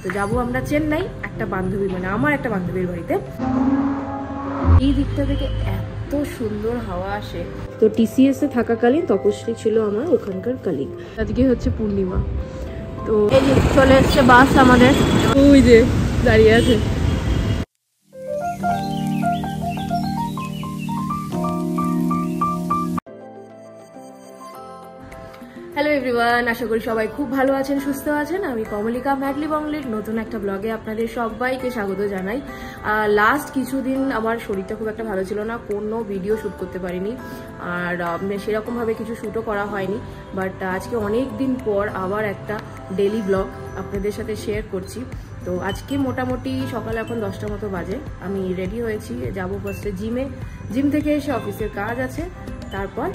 তো যাবো আমরা চেন্নাই একটা বান্ধবী, মানে আমার একটা বান্ধবীর বাড়িতে। এই দিকটা থেকে এত সুন্দর হাওয়া আসে। তো টিসিএস এ থাকাকালীন তপশ্রী ছিল আমার ওখানকার কালিগ। আজকে হচ্ছে পূর্ণিমা, তো এই যে চলে এসছে বাস আমাদের, ওই যে দাঁড়িয়ে আছে। হ্যালো এভরিওয়ান, আশা করি সবাই খুব ভালো আছেন, সুস্থ আছেন। আমি কমলিকা ম্যাডলি বংলির নতুন একটা ব্লগে আপনাদের সবাইকে স্বাগত জানাই। লাস্ট কিছুদিন আমার শরীরটা খুব একটা ভালো ছিল না, কোনো ভিডিও শ্যুট করতে পারিনি, আর সেরকমভাবে কিছু শ্যুটও করা হয়নি। বাট আজকে অনেক দিন পর আবার একটা ডেলি ব্লগ আপনাদের সাথে শেয়ার করছি। তো আজকে মোটামুটি সকালে এখন 10টার মতো বাজে, আমি রেডি হয়েছি, যাবো ফার্স্টে জিমে। জিম থেকে এসে অফিসের কাজ আছে, তারপর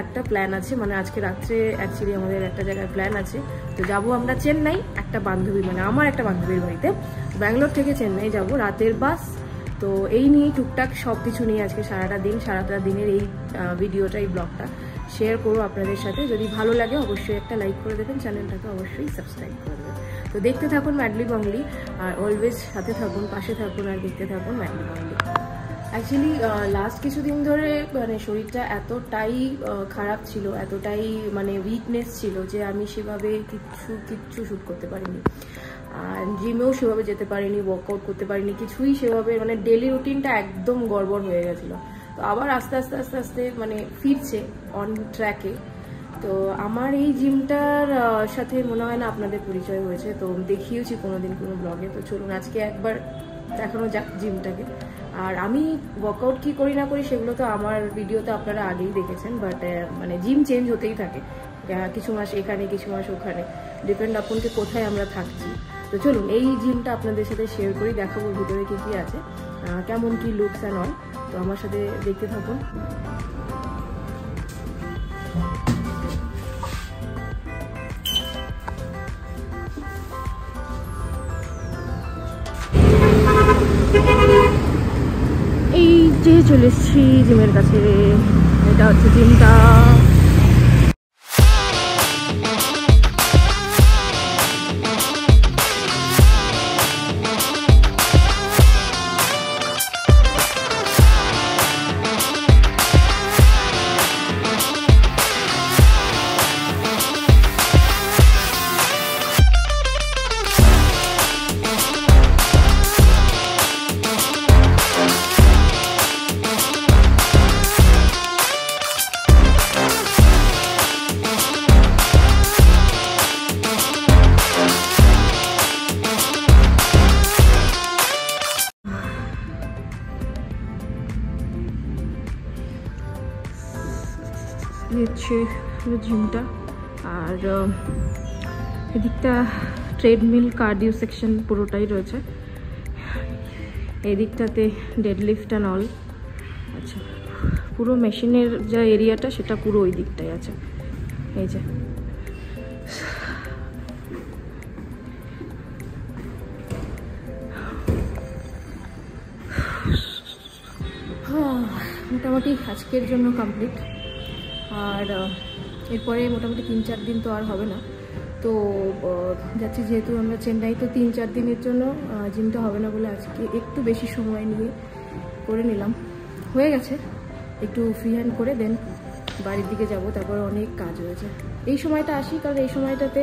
একটা প্ল্যান আছে, মানে আজকে রাত্রে অ্যাকচুয়ালি আমাদের একটা জায়গায় প্ল্যান আছে। তো যাবো আমরা চেন্নাই একটা বান্ধবী, মানে আমার একটা বান্ধবীর বাড়িতে। ব্যাঙ্গালোর থেকে চেন্নাই যাব, রাতের বাস। তো এই নিয়ে টুকটাক সব কিছু নিয়ে আজকে সারাটা দিনের এই ভিডিওটা, এই ব্লগটা শেয়ার করবো আপনাদের সাথে। যদি ভালো লাগে অবশ্যই একটা লাইক করে দেবেন, চ্যানেলটাকে অবশ্যই সাবস্ক্রাইব করে দেবেন। তো দেখতে থাকুন ম্যাডলি বংলি, আর অলওয়েজ সাথে থাকুন, পাশে থাকুন, আর দেখতে থাকুন ম্যাডলি বংলি। অ্যাকচুয়ালি লাস্ট কিছুদিন ধরে মানে শরীরটা এতটাই খারাপ ছিল, এতটাই মানে উইকনেস ছিল যে আমি সেভাবে কিচ্ছু শ্যুট করতে পারিনি, আর জিমেও সেভাবে যেতে পারিনি, ওয়ার্কআউট করতে পারিনি, কিছুই সেভাবে, মানে ডেলি রুটিনটা একদম গড়বড় হয়ে গেছিলো। তো আবার আস্তে আস্তে মানে ফিরছে অন ট্র্যাকে। তো আমার এই জিমটার সাথে মনে হয় না আপনাদের পরিচয় হয়েছে, তো দেখিয়েছি কোনোদিন কোনো ব্লগে। তো চলুন আজকে একবার দেখানো যাক জিমটাকে। আর আমি ওয়ার্কআউট কি করি না করি সেগুলো তো আমার ভিডিওতে আপনারা আগেই দেখেছেন, বাট মানে জিম চেঞ্জ হতেই থাকে, কিছু মাস এখানে কিছু মাস ওখানে, ডিপেন্ড আপন কি কোথায় আমরা থাকছি। তো চলুন এই জিমটা আপনাদের সাথে শেয়ার করি, দেখাবো ভিতরে কি কি আছে, কেমন কি লুকস অ্যান্ড অল। তো আমার সাথে দেখতে থাকুন। এই যে চলে এসছি জিমের কাছে, এটা হচ্ছে জিমটা। হচ্ছে জিমটা, আর এদিকটা ট্রেডমিল, কার্ডিও সেকশন পুরোটাই রয়েছে। এদিকটাতে ডেডলিফট অ্যান্ড অল। আচ্ছা, পুরো মেশিনের যা এরিয়াটা সেটা পুরো ওই দিকটাই আছে। এই যে মোটামুটি আজকের জন্য কমপ্লিট। আর এরপরে মোটামুটি 3-4 দিন তো আর হবে না, তো যাচ্ছি যেহেতু আমরা চেন্নাই, তো 3-4 দিনের জন্য জিমটা হবে না বলে আজকে একটু বেশি সময় নিয়ে করে নিলাম। হয়ে গেছে, একটু ফ্রি হ্যান্ড করে দেন বাড়ির দিকে যাব, তারপর অনেক কাজ রয়েছে। এই সময়টা আসি কারণ এই সময়টাতে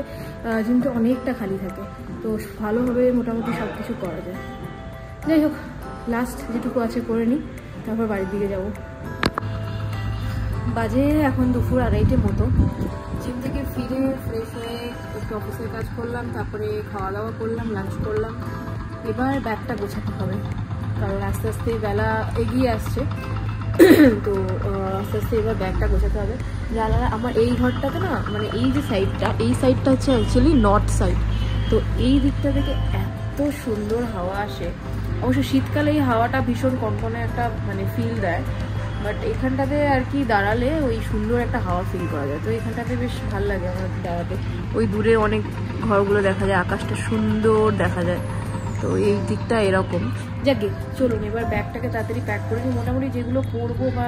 জিমটা অনেকটা খালি থাকে, তো ভালোভাবে মোটামুটি সব কিছু করা যায়। যাই হোক, লাস্ট যেটুকু আছে করে নিই, তারপর বাড়ির দিকে যাব। বাজে এখন দুপুর 2:30 মতো। জিম থেকে ফিরে ফ্রেশ হয়ে একটু অফিসের কাজ করলাম, তারপরে খাওয়া দাওয়া করলাম, লাঞ্চ করলাম। এবার ব্যাগটা গোছাতে হবে, কারণ আস্তে আস্তে বেলা এগিয়ে আসছে, তো আস্তে আস্তে এবার ব্যাগটা গোছাতে হবে। জানালা আমার এই ঘরটাতে না, মানে এই যে সাইডটা, এই সাইডটা হচ্ছে অ্যাকচুয়ালি নর্থ সাইড। তো এই দিকটা থেকে এত সুন্দর হাওয়া আসে, অবশ্য শীতকালে এই হাওয়াটা ভীষণ কনকনে একটা মানে ফিল দেয়, বাট এখানটাতে আর কি দাঁড়ালে ওই সুন্দর একটা হাওয়া ফিল করা যায়। তো এখানটাতে বেশ ভালো লাগে আমার দাঁড়াতে। ওই দূরে অনেক ঘরগুলো দেখা যায়, আকাশটা সুন্দর দেখা যায়। তো এই দিকটা এরকম। যাকে চলুন এবার ব্যাগটাকে তাড়াতাড়ি প্যাক করে নিই। মোটামুটি যেগুলো পরবো বা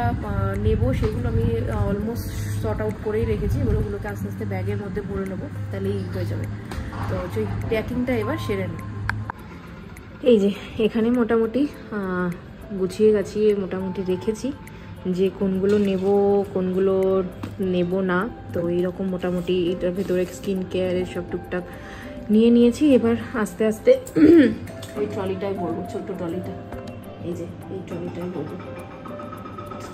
নেবো সেগুলো আমি অলমোস্ট শর্ট আউট করেই রেখেছি, ওগুলোকে আস্তে আস্তে ব্যাগের মধ্যে ভরে নেবো, তাহলেই হয়ে যাবে। তো ওই প্যাকিংটা এবার সেরে নিই। এই যে এখানে মোটামুটি গুছিয়ে গাছিয়ে মোটামুটি রেখেছি যে কোনগুলো নেব কোনগুলো নেব না। তো এইরকম মোটামুটি এটার ভেতরে স্কিন কেয়ারের সব টুকটাক নিয়ে নিয়েছি। এবার আস্তে আস্তে ওই ট্রলিটায় ভরবো, ছোট্ট ট্রলিটা, এই যে এই ট্রলিটায় ভরবো।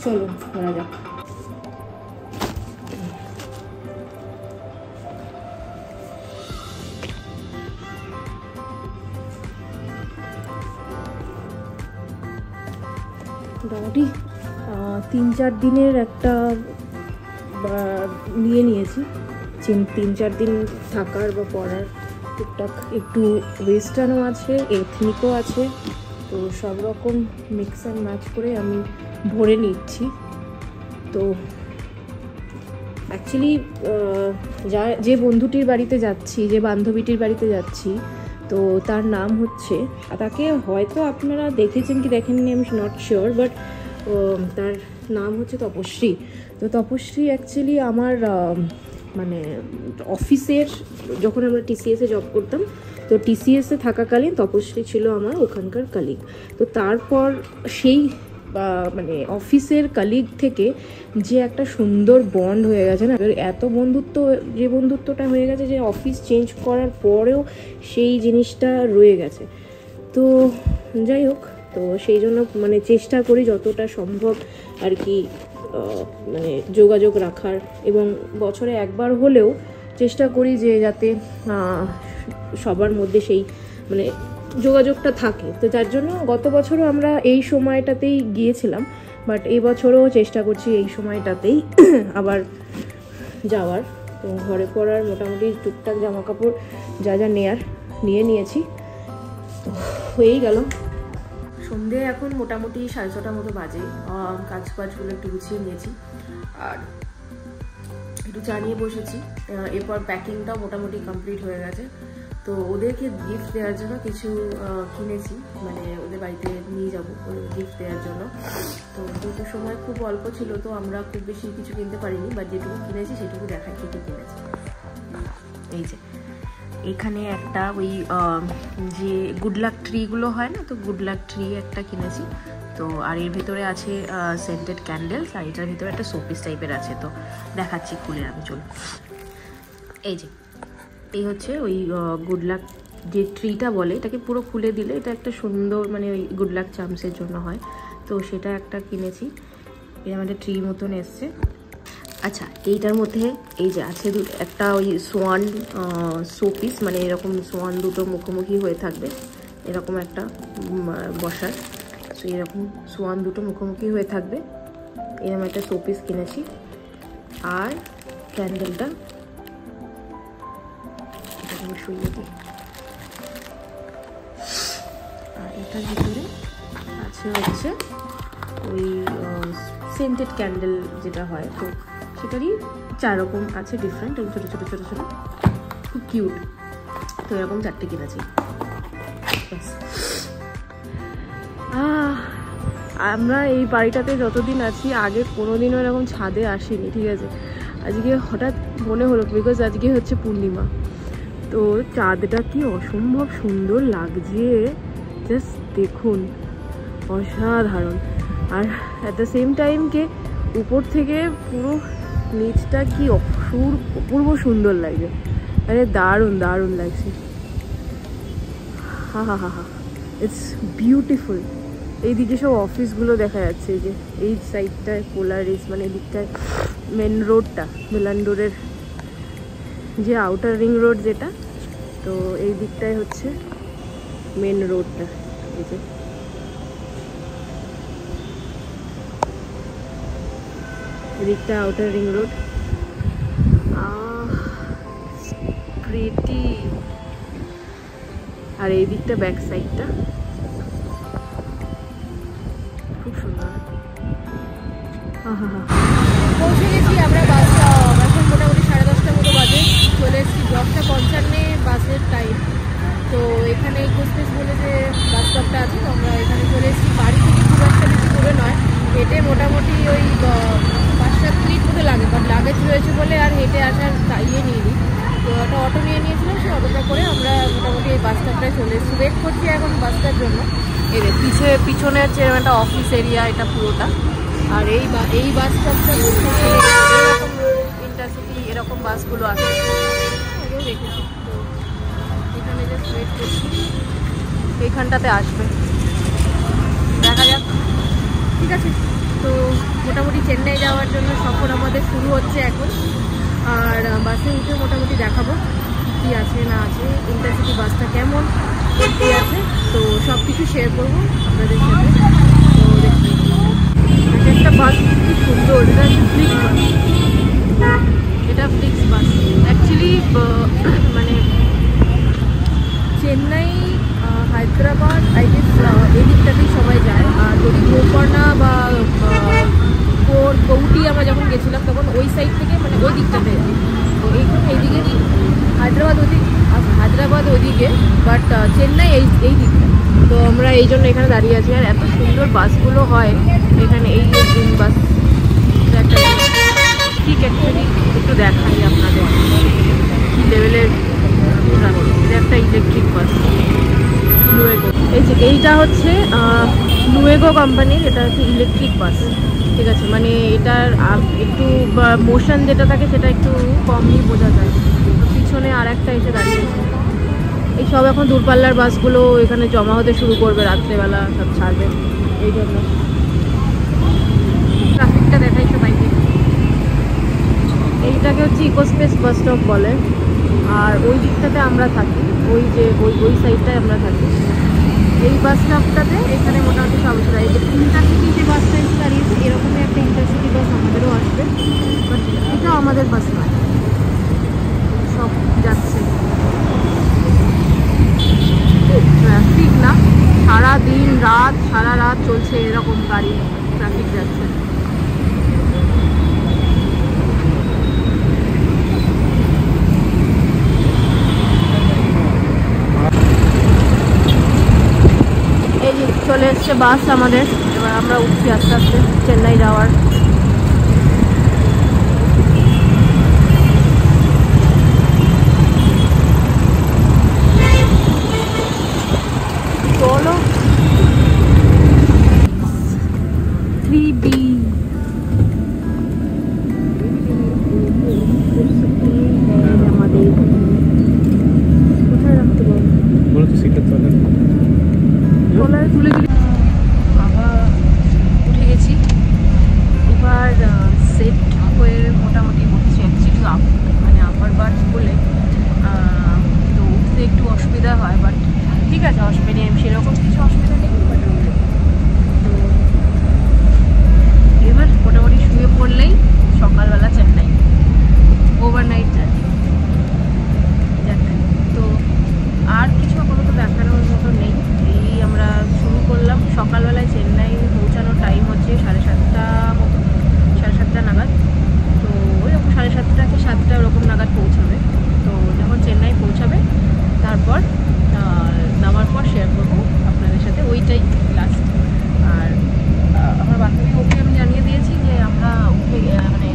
চলো করা যাক। মোটামুটি 3-4 দিনের একটা নিয়ে নিয়েছি, 3-4 দিন থাকার বা পরার টুকটাক। একটু ওয়েস্টার্নও আছে, এথনিকও আছে, তো সব রকম মিক্স অ্যান্ড ম্যাচ করে আমি ভরে নিচ্ছি। তো অ্যাকচুয়ালি যে বন্ধুটির বাড়িতে যাচ্ছি, যে বান্ধবীটির বাড়িতে যাচ্ছি, তো তার নাম হচ্ছে, তাকে হয়তো আপনারা দেখেছেন কি দেখেননি আমি নট শিওর, বাট তার নাম হচ্ছে তপশ্রী। তো তপশ্রী অ্যাকচুয়ালি আমার মানে অফিসের, যখন আমরা TCS-এ জব করতাম, তো TCS-এ থাকাকালীন তপশ্রী ছিল আমার ওখানকার কালিগ। তো তারপর সেই মানে অফিসের কালিগ থেকে যে একটা সুন্দর বন্ড হয়ে গেছে না, এত বন্ধুত্ব, যে বন্ধুত্বটা হয়ে গেছে যে অফিস চেঞ্জ করার পরেও সেই জিনিসটা রয়ে গেছে। তো যাই হোক, তো সেই জন্য মানে চেষ্টা করি যতটা সম্ভব আর কি মানে যোগাযোগ রাখার, এবং বছরে একবার হলেও চেষ্টা করি যে যাতে সবার মধ্যে সেই মানে যোগাযোগটা থাকে। তো যার জন্য গত বছরও আমরা এই সময়টাতেই গিয়েছিলাম, বাট এই বছরও চেষ্টা করছি এই সময়টাতেই আবার যাওয়ার। তো ঘরে পরার মোটামুটি টুকটাক জামা কাপড় যা যা নেয়ার নিয়ে নিয়েছি। তো হয়েই গেল। সন্ধে এখন মোটামুটি 6:30 মতো বাজে। কাজ বাজগুলো একটু গুছিয়ে নিয়েছি আর একটু চা নিয়ে বসেছি। এরপর প্যাকিংটাও মোটামুটি কমপ্লিট হয়ে গেছে। তো ওদেরকে গিফট দেওয়ার জন্য কিছু কিনেছি, মানে ওদের বাড়িতে নিয়ে যাবো গিফট দেওয়ার জন্য। তো যেহেতু সময় খুব অল্প ছিল, তো আমরা খুব বেশি কিছু কিনতে পারিনি, বাট যেটুকু কিনেছি সেটুকু দেখাই কি কিনেছি। এই যে এখানে একটা ওই যে গুড লাক ট্রিগুলো হয় না, তো গুড লাক ট্রি একটা কিনেছি। তো আর এর ভিতরে আছে সেন্টেড ক্যান্ডেলস, আর এটার ভিতরে একটা শোপিস টাইপের আছে। তো দেখাচ্ছি খুলে আমি, চলো। এই যে এই হচ্ছে ওই গুড লাক যে ট্রিটা বলে, এটাকে পুরো খুলে দিলে এটা একটা সুন্দর মানে ওই গুড লাক চামসের জন্য হয়। তো সেটা একটা কিনেছি, এটা আমাদের ট্রি মতন এসছে। আচ্ছা, এইটার মধ্যে এই যে আছে একটা ওই সোয়ান শোপিস, মানে এরকম সোয়ান দুটো মুখোমুখি হয়ে থাকবে, এরকম একটা বসার। তো এরকম সোয়ান দুটো মুখোমুখি হয়ে থাকবে, এরকম একটা শোপিস কিনেছি। আর ক্যান্ডেলটা আমি শুয়ে দিই। আর এটার ভিতরে আছে হচ্ছে ওই সেন্টেড ক্যান্ডেল যেটা হয়, তো সেটারই 4 রকম আছে ডিফারেন্ট, ছোটো ছোটো ছোটো ছোটো, খুব কিউট। তো এরকম 4টে কিনেছি। আমরা এই বাড়িটাতে যতদিন আছি, আগে কোনোদিনও এরকম ছাদে আসিনি, ঠিক আছে। আজকে হঠাৎ মনে হলো, বিকজ আজকে হচ্ছে পূর্ণিমা, তো চাঁদটা কি অসম্ভব সুন্দর লাগছে, জাস্ট দেখুন, অসাধারণ। আর অ্যাট দ্য সেম টাইমকে উপর থেকে পুরো নিচটা কি অপূর্ব সুন্দর লাগছে, আরে দারুণ দারুণ লাগছে, হা হা হা হা, ইটস বিউটিফুল। এইদিকে সব অফিসগুলো দেখা যাচ্ছে, এই যে এই সাইডটায় পোলারিস, মানে এদিকটায় মেন রোডটা, মেলান্ডোরের যে আউটার রিং রোড যেটা, তো এই দিকটায় হচ্ছে মেন রোডটা, এই যে এদিকটা আউটার রিং রোড। প্রিটি। আর এই দিকটা ব্যাক সাইডটা খুব সুন্দর। পৌঁছে গেছি আমরা, বাসে মোটামুটি 10:30 মতো বাজে, চলে এসেছি 10:55 বাসের টাইম। তো এখানে ইকোস্পেস বলে যে বাস স্টপটা আছে, তো আমরা এখানে চলে এসেছি। বাড়ি থেকে খুব একটা বেশি দূরে নয়, হেঁটে মোটামুটি ওই 5-7 মিনিট মতো লাগে, বাট লাগেজ রয়েছে বলে আর হেঁটে আসার ইয়ে নিইনি। তো একটা অটো নিয়ে নিয়েছিলাম, সেই অটোটা করে আমরা মোটামুটি এই বাস স্টপটায় চলে এসেছি। ওয়েট করছি এখন বাসটার জন্য। এই পিছনে হচ্ছে এরকম একটা অফিস এরিয়া, এটা পুরোটা। আর এই বাস স্টপটা এরকম ইন্টারসিটি এরকম বাসগুলো আছে, আগেও দেখেছি। তো এখানে জাস্ট ওয়েট করছি, এইখানটাতে আসবে, দেখা যাক। ঠিক আছে, তো মোটামুটি চেন্নাই যাওয়ার জন্য সফর আমাদের শুরু হচ্ছে এখন। আর বাসে উঠে মোটামুটি দেখাবো কী আছে না আছে, ইন্টারসিটি বাসটা কেমন, কী আছে, তো সব কিছু শেয়ার করবো আপনাদের সাথে। তো দেখুন, একটা বাস খুব সুন্দর, এটা হচ্ছে ফ্লিক্স বাস। এটা ফ্লিক্স বাস অ্যাকচুয়ালি মানে চেন্নাই, হায়দ্রাবাদ, আই গেস এই দিকটাতেই সবাই যায়। আর যদি গোকর্ণা বা গৌটি আমরা যখন গেছিলাম তখন ওই সাইড থেকে, মানে ওই দিকটাতে, তো এইদিকে হায়দ্রাবাদ ওইদিকে, বাট চেন্নাই এই দিকটা। তো আমরা এই জন্য এখানে দাঁড়িয়ে আছি। আর এত সুন্দর বাসগুলো হয় এখানে, এই গ্রিন বাস একটা ঠিক অ্যাকচুয়ালি একটু দেখাই আপনাদের কী লেভেলের। এটা একটা ইলেকট্রিক বাস, লুয়েগো। এইটা হচ্ছে লুয়েগো কোম্পানির, এটা হচ্ছে ইলেকট্রিক বাস। ঠিক আছে, মানে এটার একটু মোশন যেটা থাকে সেটা একটু কমই বোঝা যায়। পিছনে আর একটা এসে দাঁড়িয়েছে। এই সব এখন দূরপাল্লার বাসগুলো এখানে জমা হতে শুরু করবে, রাত্রেবেলা সব ছাড়বে, এই জন্য। ট্রাফিকটা দেখাই সবাইকে। এইটাকে হচ্ছে ইকোস্পেস বাস স্টপ বলে। আর ওই দিকটাতে আমরা থাকি, ওই যে ওই সাইডটায় আমরা থাকি। এই বাস স্টপটাতে এখানে মোটামুটি সব এই যে ইন্টারসিটি যে বাসটা এসে দাঁড়িয়েছে, এরকমই একটা ইন্টারসিটি বাস আমাদেরও আসবে, বাট এটা আমাদের বাস নয়, সব যাচ্ছে। ট্রাফিক না, সারা রাত চলছে এরকম গাড়ি, ট্রাফিক যাচ্ছে। এই যে চলে এসছে বাস আমাদের, এবার আমরা উঠছি আস্তে আস্তে চেন্নাই যাওয়ার। চলো 3B আমাদের কোথায় রাখতে পারবো, বলো তো সিটের তলায় তুলে দিলে। আবার উঠে গেছি, এবার সেট হয়ে মোটামুটি উঠছি। অ্যাকচুয়ালি মানে আপার বার্থ বলে তো উঠতে একটু অসুবিধা হয়, বাট ঠিক আছে, অসুবিধা সেরকম কিছু অসুবিধা নেই। বাট তো এবার মোটামুটি শুয়ে পড়লেই সকালবেলা চেন্নাই, ওভারনাইট জার্নি। তো আর কিছু আপাতত দেখানোর মতো নেই। এই আমরা শুরু করলাম সকালবেলায়। চেন্নাই পৌঁছানোর টাইম হচ্ছে 7:30 মতো, 7:30 নাগাদ। তো ওই রকম 7:30 কি 7টা ওরকম নাগাদ পৌঁছাবে। তো যখন চেন্নাই পৌঁছাবে তারপর নামার পর শেয়ার করবো আপনাদের সাথে, ওইটাই লাস্ট। আর আমার বান্ধবী ওকে আমি জানিয়ে দিয়েছি যে আমরা উঠে মানে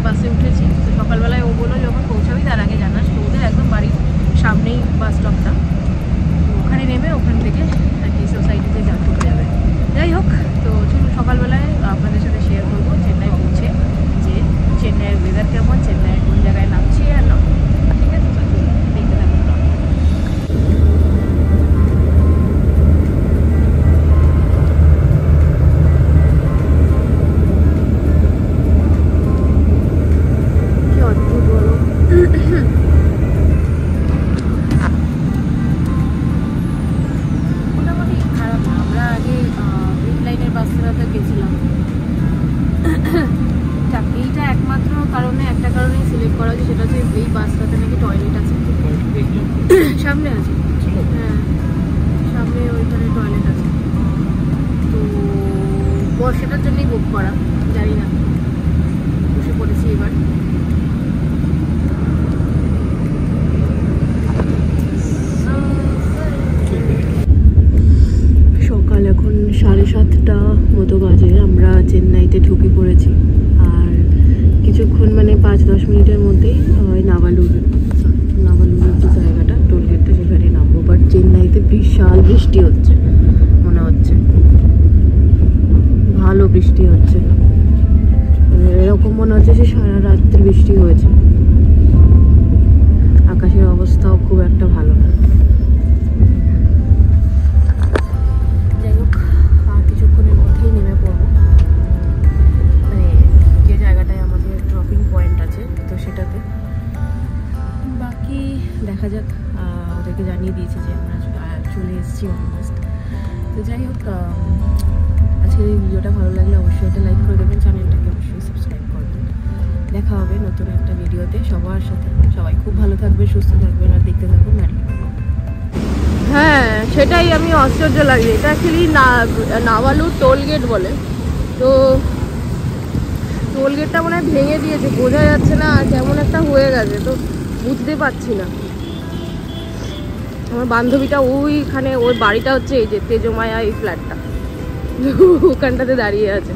বাসে উঠেছি। তো সকালবেলায় ও বললো যখন পৌঁছাবি তার আগে জানাস। তো ওদের একদম বাড়ির সামনেই বাস স্টপটা, ওখানে নেমে ওখান থেকে আর কি সোসাইটিতে ঢুকে যাবে। যাই হোক, তো চলুন সকালবেলায় আপনাদের সাথে শেয়ার করবো চেন্নাই পৌঁছে যে চেন্নাইয়ের ওয়েদার কেমন, চেন্নাইয়ের কোন জায়গায় নামছি আর না। ঠিক আছে, তো চলুন দেখতে থাকুন। কি অদ্ভুত বলো। মোটামুটি খারাপ না। আমরা আগে গ্রিন লাইনের বাসটাতে গেছিলাম। এইটা একমাত্র কারণে, একটা কারণেই সিলেক্ট করা হয়েছে, সেটা হচ্ছে এই বাসটাতে নাকি টয়লেট আছে। সামনে আছে, হ্যাঁ সামনে ওইখানে টয়লেট আছে। তো সেটার জন্যই বুক করা, জানি না। বসে পড়েছি এবার। সকাল এখন 7:30 মতো বাজে, আমরা চেন্নাইতে ঢুকে পড়েছি। আর কিছুক্ষণ মানে 5-10 মিনিটের মধ্যেই নাভালুরের যে জায়গাটা টোলগেটটা সেখানে নামবো। বাট চেন্নাইতে বিশাল বৃষ্টি হচ্ছে মনে হচ্ছে, ভালো বৃষ্টি হচ্ছে, এরকম মনে হচ্ছে যে সারা রাত্রি বৃষ্টি হয়েছে। আকাশের অবস্থাও খুব একটা ভালো না। যাই হোক, আর কিছুক্ষণের মধ্যেই নেমে পড়বো, মানে যে জায়গাটায় আমাদের ড্রপিং পয়েন্ট আছে তো সেটাতে। বাকি দেখা যাক, ওদেরকে জানিয়ে দিয়েছি যে আমরা চলে এসেছি অলমোস্ট। তো যাই হোক, আজকের এই ভিডিওটা ভালো লাগলে অবশ্যই এটা লাইক করে দেবেন, চ্যানেলটাকে অবশ্যই সাবস্ক্রাইব করবেন। দেখা হবে নতুন একটা ভিডিওতে সবার সাথে। সবাই খুব ভালো থাকবে, সুস্থ থাকবেন, আর দেখতে থাকবেন ম্যাডলি। হ্যাঁ, সেটাই আমি আশ্চর্য লাগে। এটা অ্যাকচুয়ালি নাভালুর টোলগেট বলে। তো টোলগেটটা মনে হয় ভেঙে দিয়েছে, বোঝা যাচ্ছে না, কেমন একটা হয়ে গেছে, তো বুঝতে পারছি না। আমার বান্ধবীটা ওইখানে, ওর বাড়িটা হচ্ছে এই যে তেজমায়া, এই ফ্ল্যাটটা, ওখানটাতে দাঁড়িয়ে আছে।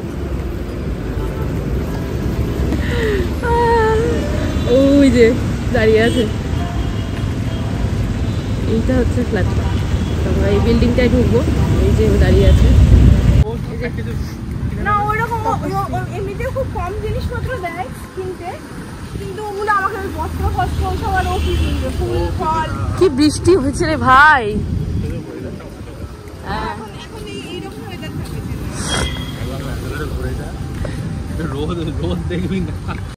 ওই যে দাঁড়িয়ে আছে, এইটা হচ্ছে ফ্ল্যাটটা। আমরা এই বিল্ডিংটায় ঢুকবো, এই যে দাঁড়িয়ে আছে। না ওইরকম এমনিতে খুব কম জিনিসপত্র দেয় কিনতে, কিন্তু ওগুলো আমাকে ওই বস্ত্র ফস্ত্র সব আর ও কি কিনবে, ফুল ফল। কি বৃষ্টি হয়েছে রে ভাই! এখন এইরকম ওয়েদার থাকে, রোদ দেখবি না।